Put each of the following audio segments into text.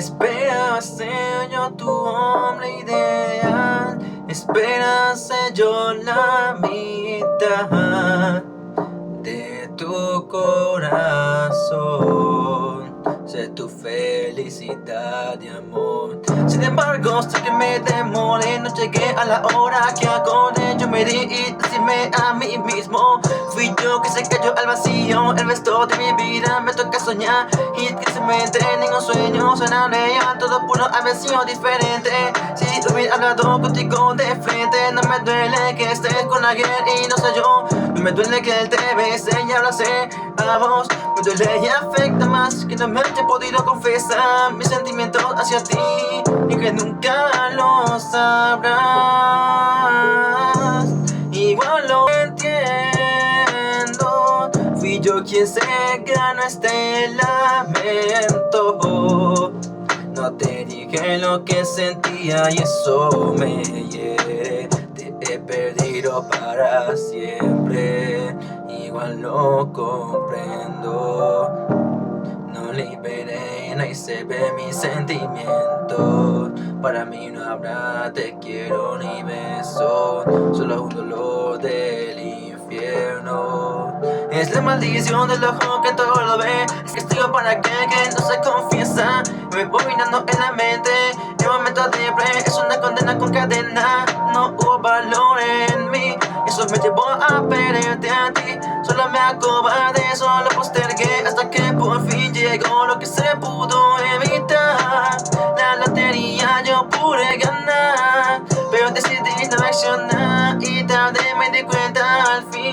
Esperaba ser yo tu hombre ideal. Espera ser yo la mitad de tu corazón. Sé tu felicidad y amor. Sin embargo, sé que me demoré. No llegué a la hora que acordé. Yo me di y decirme a mí mismo. Fui yo que se cayó al vacío. El resto de mi vida me toca soñar. Y que se me entre ningún sueño suena real. Todo pudo haber sido diferente si hubiera hablado contigo de frente. No me duele que estés con alguien y no soy yo. No me duele que él te bese y ahora sé a vos. Me duele y afecta más que no me haya podido confesar mis sentimientos hacia ti y que nunca lo sabrás. Igual lo entiendo, fui yo quien se ganó este lamento. No te dije lo que sentía y eso me hiere. Te he perdido para siempre, igual lo comprendo. No liberé, no se ve mi sentimiento. Para mí no habrá te quiero ni beso, solo un dolor del infierno. Es la maldición del ojo que todo lo ve. Es castigo para aquel que no se confiesa. Me voy mirando en la mente en momentos de pre. Es una condena con cadena. No hubo valor en mí. Eso me llevó a perderte a ti. Solo me acobardé, solo postergué hasta que por fin llegó lo que se pudo evitar. La lotería yo pude ganar, pero decidí no accionar y tarde me di cuenta al final.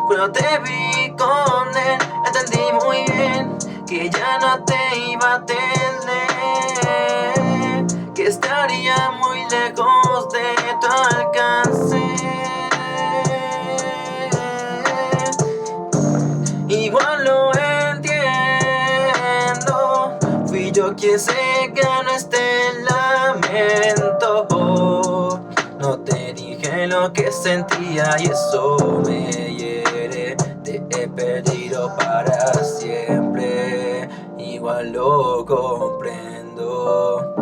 Cuando te vi con él, entendí muy bien que ya no te iba a tener, que estaría muy lejos de tu alcance. Igual lo entiendo, fui yo quien se ganó este lamento. No te dije lo que sentía y eso me hiere. Te he perdido para siempre, igual lo comprendo.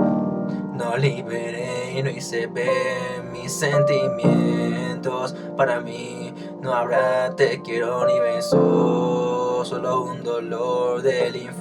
No liberé y no hice ver mis sentimientos. Para mí no habrá te quiero ni beso, solo un dolor del infierno.